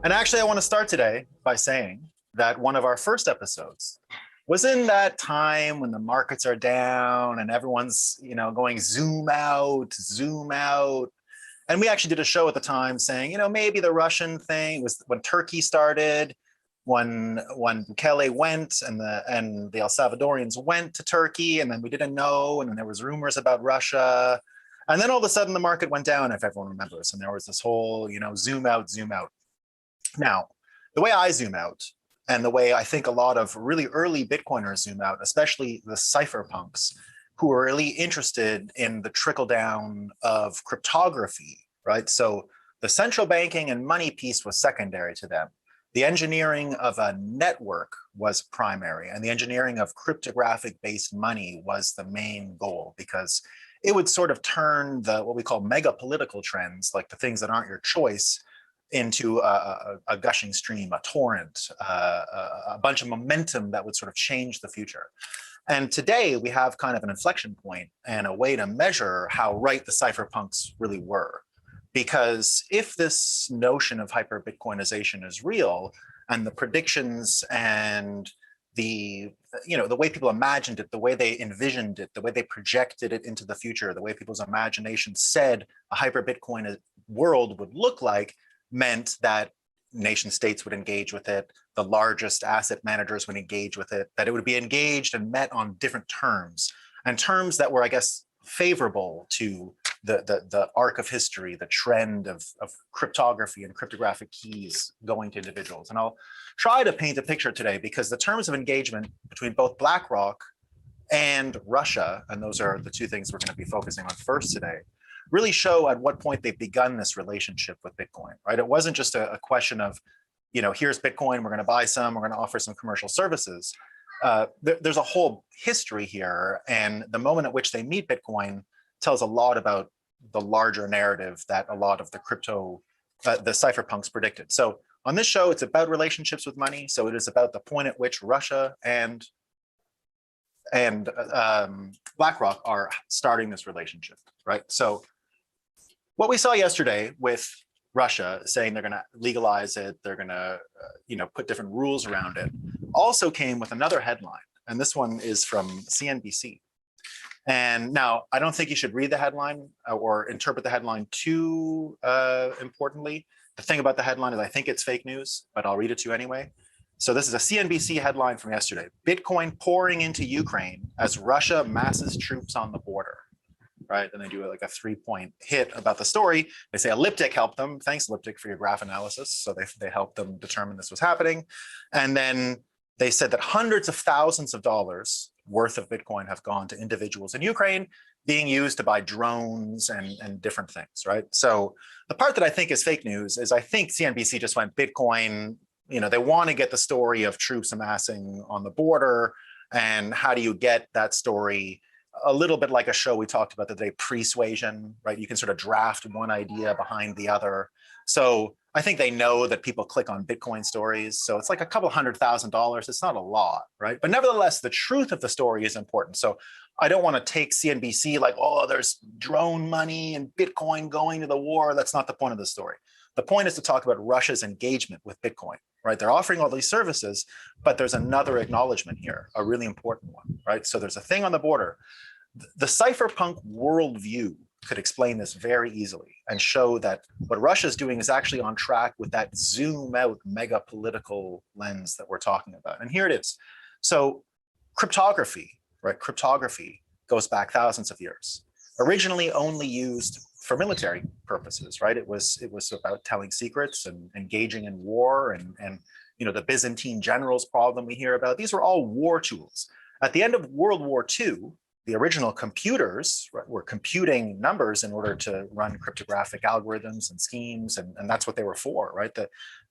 And actually, I want to start today by saying that one of our first episodes was in that time when the markets are down and everyone's, going zoom out, zoom out. And we actually did a show at the time saying, maybe the Russian thing was when Turkey started, when Bukele went and the El Salvadorians went to Turkey, and then we didn't know, and then there was rumors about Russia. And then all of a sudden the market went down, if everyone remembers, and there was this whole, zoom out, zoom out. Now, the way I zoom out and the way I think a lot of really early Bitcoiners zoom out, especially the cypherpunks, who are really interested in the trickle down of cryptography, right? So the central banking and money piece was secondary to them. The engineering of a network was primary, and the engineering of cryptographic based money was the main goal, because it would sort of turn the what we call mega political trends, like the things that aren't your choice, into a gushing stream, a torrent, a bunch of momentum that would sort of change the future. And today we have kind of an inflection point and a way to measure how right the cypherpunks really were. Because if this notion of hyperbitcoinization is real, and the predictions and the way people imagined it, the way they envisioned it, the way they projected it into the future, the way people's imagination said a hyperbitcoin world would look like, meant that nation states would engage with it, the largest asset managers would engage with it, that it would be engaged and met on different terms, and terms that were, I guess, favorable to the arc of history, the trend of cryptography and cryptographic keys going to individuals. And I'll try to paint a picture today, because the terms of engagement between both BlackRock and Russia, and those are the two things we're going to be focusing on first today, really show at what point they've begun this relationship with Bitcoin, right? It wasn't just a question of, here's Bitcoin, we're going to buy some, we're going to offer some commercial services. There's a whole history here, and the moment at which they meet Bitcoin tells a lot about the larger narrative that a lot of the cypherpunks predicted. So on this show, it's about relationships with money. So it is about the point at which Russia and BlackRock are starting this relationship, right? So what we saw yesterday with Russia saying they're going to legalize it, they're going to, put different rules around it, also came with another headline. And this one is from CNBC. And now, I don't think you should read the headline or interpret the headline too importantly. The thing about the headline is I think it's fake news, but I'll read it to you anyway. So this is a CNBC headline from yesterday. Bitcoin pouring into Ukraine as Russia masses troops on the border. Right? And they do like a 3-point hit about the story. They say Elliptic helped them. Thanks, Elliptic, for your graph analysis. So they helped them determine this was happening. And then they said that hundreds of thousands of dollars worth of Bitcoin have gone to individuals in Ukraine, being used to buy drones and different things, right? So the part that I think is fake news is I think CNBC just went Bitcoin, they want to get the story of troops amassing on the border, and how do you get that story a little bit like a show we talked about the day, Persuasion, right? You can sort of draft one idea behind the other. So I think they know that people click on Bitcoin stories. So it's like a couple $100,000. It's not a lot, right? But nevertheless, the truth of the story is important. So I don't want to take CNBC like, oh, there's drone money and Bitcoin going to the war. That's not the point of the story. The point is to talk about Russia's engagement with Bitcoin, right? They're offering all these services, but there's another acknowledgement here, a really important one, right? So there's a thing on the border. The cypherpunk worldview could explain this very easily and show that what Russia is doing is actually on track with that zoom out mega political lens that we're talking about. And here it is. So cryptography, right? Cryptography goes back thousands of years. Originally only used for military purposes, right? It was about telling secrets and engaging in war and the Byzantine generals problem we hear about. These were all war tools. At the end of World War II, the original computers, right, were computing numbers in order to run cryptographic algorithms and schemes, and that's what they were for, right?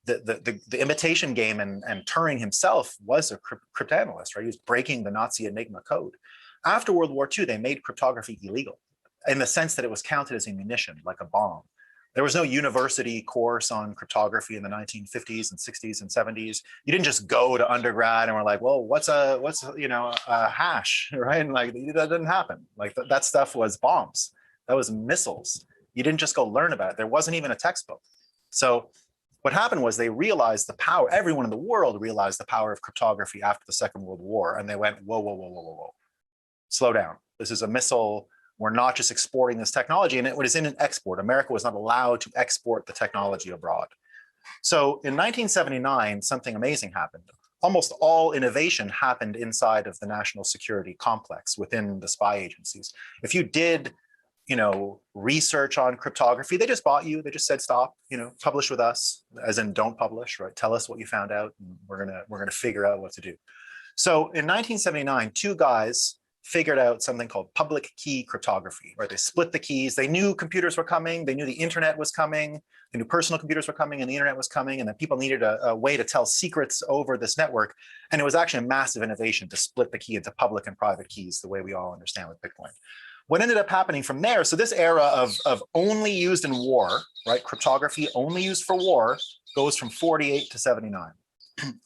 The imitation game, and Turing himself was a cryptanalyst, right? He was breaking the Nazi Enigma code. After World War II, they made cryptography illegal in the sense that it was counted as a munition, like a bomb. There was no university course on cryptography in the 1950s and 60s and 70s. You didn't just go to undergrad and we're like, well, what's a hash, right? And like that didn't happen. Like that stuff was bombs. That was missiles. You didn't just go learn about it. There wasn't even a textbook. So What happened was they realized the power, everyone in the world realized the power of cryptography after the Second World War. And they went, whoa, whoa, whoa, whoa, whoa, whoa. Slow down. This is a missile. We're not just exporting this technology. And it was in an export. America was not allowed to export the technology abroad. So in 1979, something amazing happened. Almost all innovation happened inside of the national security complex within the spy agencies. If you did research on cryptography, they just bought you. They just said, stop, publish with us, as in don't publish, right? Tell us what you found out, and we're gonna figure out what to do. So in 1979, two guys figured out something called public key cryptography, right? They split the keys. They knew computers were coming. They knew the internet was coming. They knew personal computers were coming and the internet was coming, and that people needed a way to tell secrets over this network. And it was actually a massive innovation to split the key into public and private keys the way we all understand with Bitcoin. What ended up happening from there, so this era of only used in war, right? Cryptography only used for war goes from 48 to 79.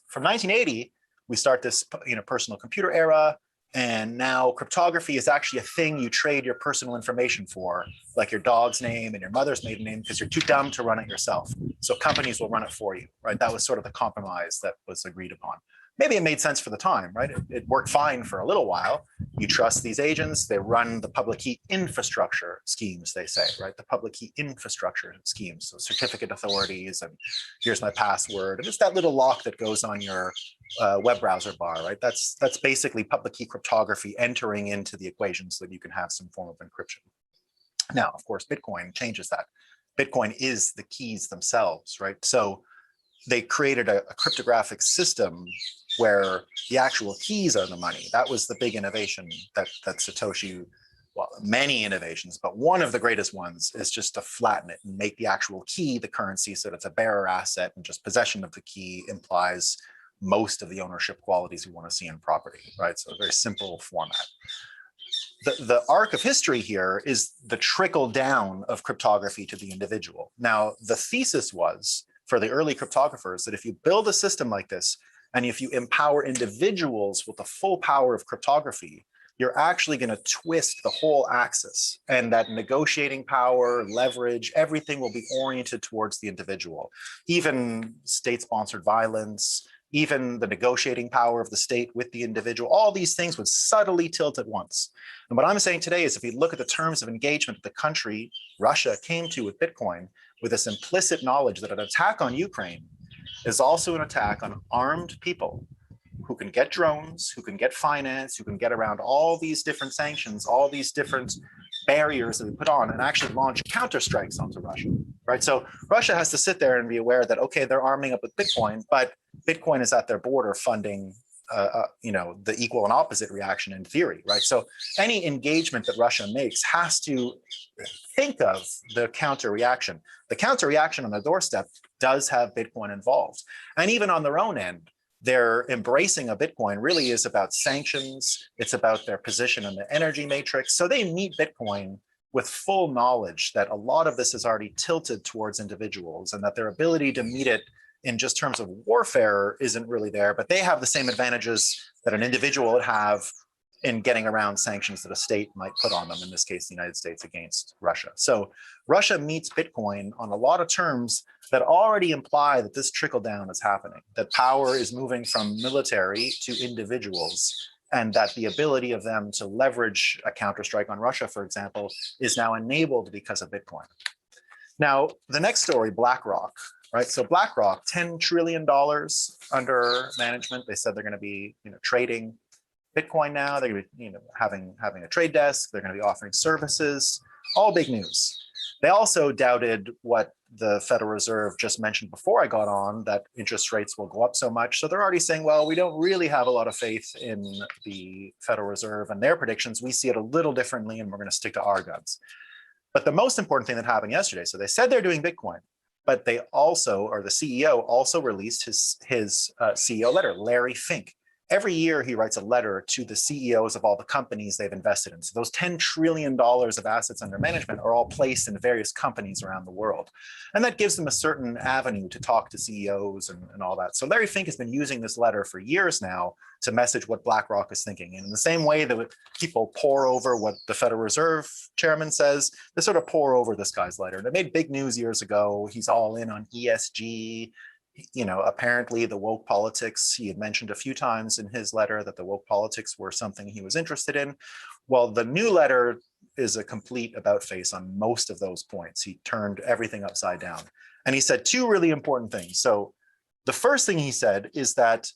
From 1980, we start this personal computer era. And now cryptography is actually a thing you trade your personal information for, like your dog's name and your mother's maiden name, because you're too dumb to run it yourself. So companies will run it for you, right? That was sort of the compromise that was agreed upon. Maybe it made sense for the time, right? It worked fine for a little while. You trust these agents, they run the public key infrastructure schemes, they say, right? The public key infrastructure schemes, so certificate authorities, and here's my password. And it's that little lock that goes on your web browser bar, right? That's basically public key cryptography entering into the equation so that you can have some form of encryption. Now, of course, Bitcoin changes that. Bitcoin is the keys themselves, right? So they created a cryptographic system where the actual keys are the money. That was the big innovation that Satoshi, well, many innovations, but one of the greatest ones is just to flatten it and make the actual key the currency so that it's a bearer asset, and just possession of the key implies most of the ownership qualities we want to see in property, right? So a very simple format. The arc of history here is the trickle down of cryptography to the individual. Now, the thesis was, for the early cryptographers, that if you build a system like this, and if you empower individuals with the full power of cryptography, you're actually going to twist the whole axis, and that negotiating power, leverage, everything will be oriented towards the individual. Even state-sponsored violence, even the negotiating power of the state with the individual, all these things would subtly tilt at once. And what I'm saying today is, if we look at the terms of engagement the country, Russia, came to with Bitcoin, with this implicit knowledge that an attack on Ukraine is also an attack on armed people who can get drones, who can get finance, who can get around all these different sanctions, all these different barriers that we put on, and actually launch counterstrikes onto Russia, right? So Russia has to sit there and be aware that, okay, they're arming up with Bitcoin, but Bitcoin is at their border funding the equal and opposite reaction in theory, right? So any engagement that Russia makes has to think of the counter reaction. The counter reaction on the doorstep does have Bitcoin involved. And even on their own end, their embracing of Bitcoin really is about sanctions. It's about their position in the energy matrix. So they meet Bitcoin with full knowledge that a lot of this is already tilted towards individuals, and that their ability to meet it in just terms of warfare isn't really there, but they have the same advantages that an individual would have in getting around sanctions that a state might put on them, in this case, the United States against Russia. So Russia meets Bitcoin on a lot of terms that already imply that this trickle down is happening, that power is moving from military to individuals, and that the ability of them to leverage a counterstrike on Russia, for example, is now enabled because of Bitcoin. Now, the next story, BlackRock, right? So BlackRock, $10 trillion under management. They said they're going to be, trading Bitcoin now. They're going to be, having a trade desk. They're going to be offering services. All big news. They also doubted what the Federal Reserve just mentioned before I got on, that interest rates will go up so much. So they're already saying, well, we don't really have a lot of faith in the Federal Reserve and their predictions. We see it a little differently, and we're going to stick to our guns. But the most important thing that happened yesterday, so they said they're doing Bitcoin, but they also, or the CEO also released his CEO letter, Larry Fink. every year he writes a letter to the CEOs of all the companies they've invested in. So those $10 trillion of assets under management are all placed in various companies around the world. And that gives them a certain avenue to talk to CEOs and all that. So Larry Fink has been using this letter for years now to message what BlackRock is thinking. And in the same way that people pore over what the Federal Reserve chairman says, they sort of pore over this guy's letter. And it made big news years ago. He's all in on ESG. Apparently the woke politics, he had mentioned a few times in his letter that the woke politics were something he was interested in. Well, the new letter is a complete about face on most of those points. He turned everything upside down. And he said two really important things. So the first thing he said is that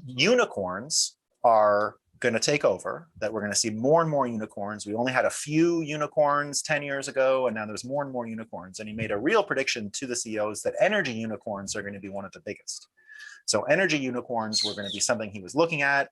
unicorns are going to take over, that we're going to see more and more unicorns. We only had a few unicorns 10 years ago, and now there's more and more unicorns. And he made a real prediction to the CEOs that energy unicorns are going to be one of the biggest. So energy unicorns were going to be something he was looking at.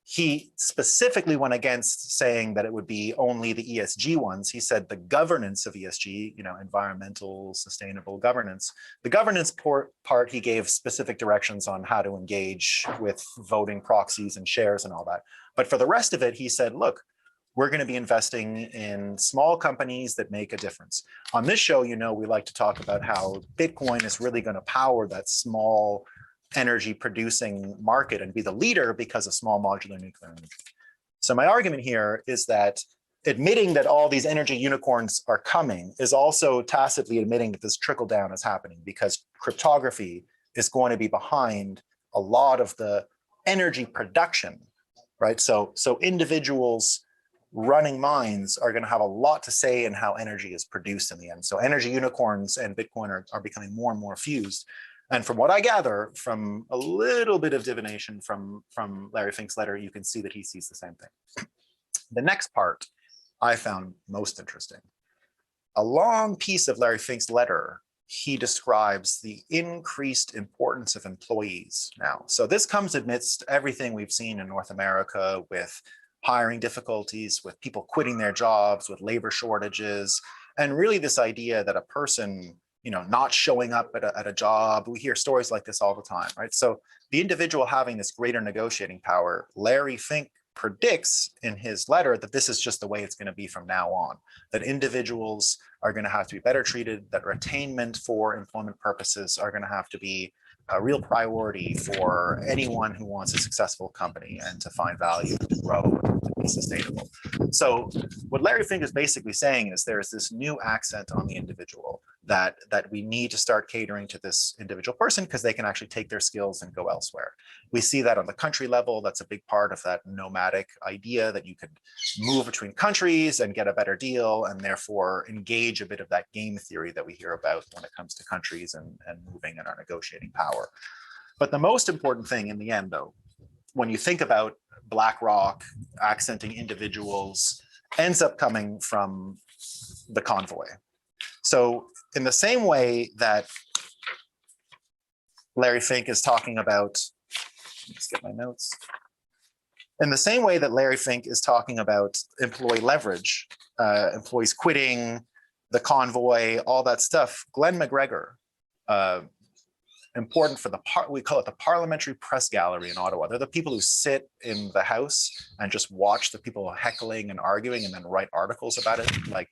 He specifically went against saying that it would be only the ESG ones. He said the governance of ESG, environmental, sustainable governance. The governance part, he gave specific directions on how to engage with voting proxies and shares and all that. But for the rest of it, he said, look, we're going to be investing in small companies that make a difference. On this show, we like to talk about how Bitcoin is really going to power that small energy producing market and be the leader because of small modular nuclear energy. So my argument here is that admitting that all these energy unicorns are coming is also tacitly admitting that this trickle down is happening, because cryptography is going to be behind a lot of the energy production, right? So individuals running mines are going to have a lot to say in how energy is produced in the end. So energy unicorns and Bitcoin are becoming more and more fused. And from what I gather, from a little bit of divination from Larry Fink's letter, you can see that he sees the same thing. The next part I found most interesting. A long piece of Larry Fink's letter, he describes the increased importance of employees now. So this comes amidst everything we've seen in North America with hiring difficulties, with people quitting their jobs, with labor shortages, and really this idea that a person not showing up at a job. We hear stories like this all the time, right? So the individual having this greater negotiating power, Larry Fink predicts in his letter that this is just the way it's going to be from now on, that individuals are going to have to be better treated, that retainment for employment purposes are going to have to be a real priority for anyone who wants a successful company and to find value, to grow, to be sustainable. So what Larry Fink is basically saying is there's this new accent on the individual that we need to start catering to this individual person because they can actually take their skills and go elsewhere. We see that on the country level. That's a big part of that nomadic idea that you could move between countries and get a better deal and therefore engage a bit of that game theory that we hear about when it comes to countries and moving and our negotiating power. But the most important thing in the end, though, when you think about BlackRock accenting individuals, ends up coming from the convoy. So in the same way that Larry Fink is talking about, let's get my notes. In the same way that Larry Fink is talking about employee leverage, employees quitting, the convoy, all that stuff, Glenn McGregor, important for we call it the Parliamentary Press Gallery in Ottawa. They're the people who sit in the House and just watch the people heckling and arguing and then write articles about it like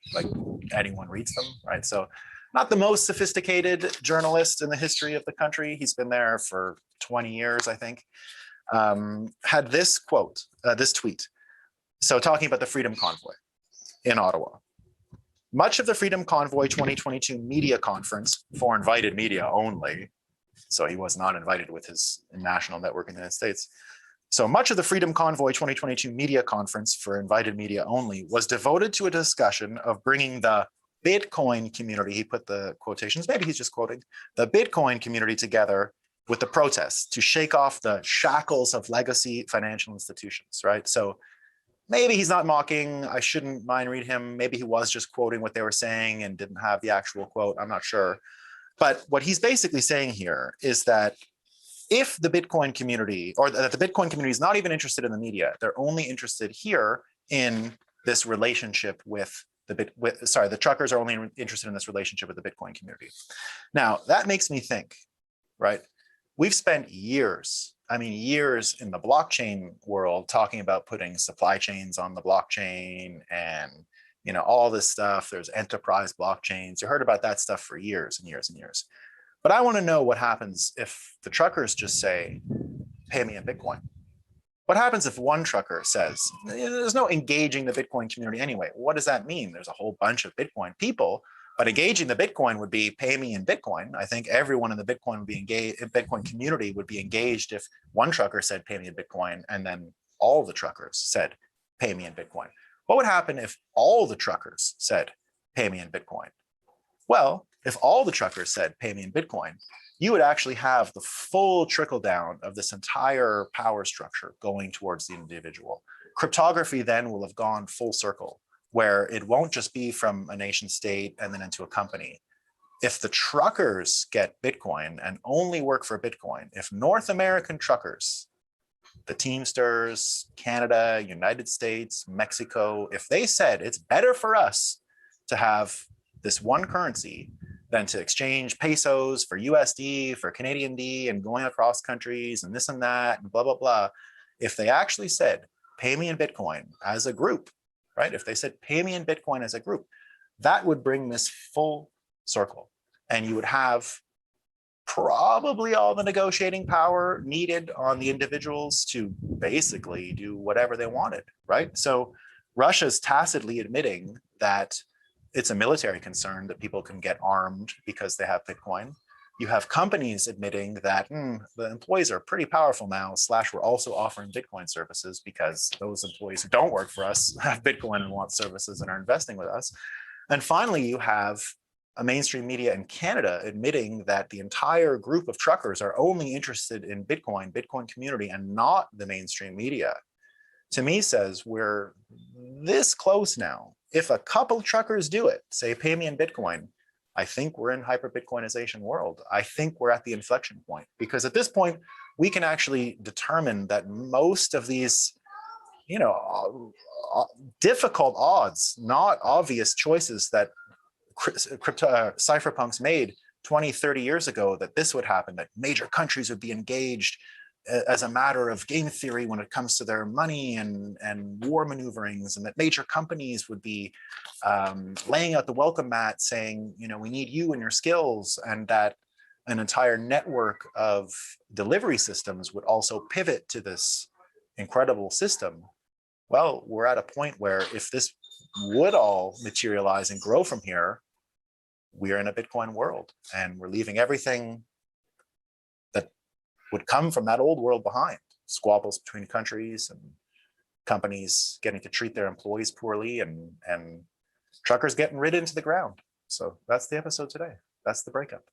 anyone reads them, right? So not the most sophisticated journalist in the history of the country. He's been there for 20 years, I think. Had this quote, this tweet. So talking about the Freedom Convoy in Ottawa. Much of the Freedom Convoy 2022 media conference for invited media only, so he was not invited with his national network in the United States. So much of the Freedom Convoy 2022 media conference for invited media only was devoted to a discussion of bringing the Bitcoin community, he put the quotations, maybe he's just quoting, the Bitcoin community together with the protests to shake off the shackles of legacy financial institutions, right? So maybe he's not mocking, I shouldn't mind read him. Maybe he was just quoting what they were saying and didn't have the actual quote, I'm not sure. But what he's basically saying here is that if the Bitcoin community, or that the Bitcoin community is not even interested in the media, they're only interested here in this relationship with the truckers are only interested in this relationship with the Bitcoin community. Now, that makes me think, right? We've spent years I mean, years in the blockchain world talking about putting supply chains on the blockchain and, you know, all this stuff. There's enterprise blockchains. You heard about that stuff for years and years and years. But I want to know what happens if the truckers just say, pay me in Bitcoin. What happens if one trucker says, there's no engaging the Bitcoin community anyway? What does that mean? There's a whole bunch of Bitcoin people, but engaging the Bitcoin would be pay me in Bitcoin. I think everyone in the Bitcoin would be engaged, Bitcoin community would be engaged if one trucker said pay me in Bitcoin and then all the truckers said pay me in Bitcoin. What would happen if all the truckers said pay me in Bitcoin? Well, if all the truckers said pay me in Bitcoin, you would actually have the full trickle down of this entire power structure going towards the individual. Cryptography then will have gone full circle, where it won't just be from a nation state and then into a company. If the truckers get Bitcoin and only work for Bitcoin, if North American truckers, the Teamsters, Canada, United States, Mexico, if they said it's better for us to have this one currency than to exchange pesos for USD, for Canadian D, and going across countries and this and that and blah, blah, blah. If they actually said, pay me in Bitcoin as a group, right? If they said, pay me in Bitcoin as a group, that would bring this full circle. And you would have probably all the negotiating power needed on the individuals to basically do whatever they wanted, right? So Russia's tacitly admitting that it's a military concern that people can get armed because they have Bitcoin. You have companies admitting that the employees are pretty powerful now, / we're also offering Bitcoin services because those employees who don't work for us have Bitcoin and want services and are investing with us. And finally, you have a mainstream media in Canada admitting that the entire group of truckers are only interested in Bitcoin, Bitcoin community, and not the mainstream media. To me says we're this close now. If a couple truckers do it, say pay me in Bitcoin, I think we're in hyper-Bitcoinization world. I think we're at the inflection point, because at this point, we can actually determine that most of these, you know, difficult odds, not obvious choices that cypherpunks made 20, 30 years ago, that this would happen, that major countries would be engaged as a matter of game theory when it comes to their money and war maneuverings, and that major companies would be laying out the welcome mat saying, you know, we need you and your skills, and that an entire network of delivery systems would also pivot to this incredible system. Well, we're at a point where if this would all materialize and grow from here, we're in a Bitcoin world, and we're leaving everything that would come from that old world behind. Squabbles between countries and companies getting to treat their employees poorly, and truckers getting rid into the ground. So that's the episode today. That's the breakup.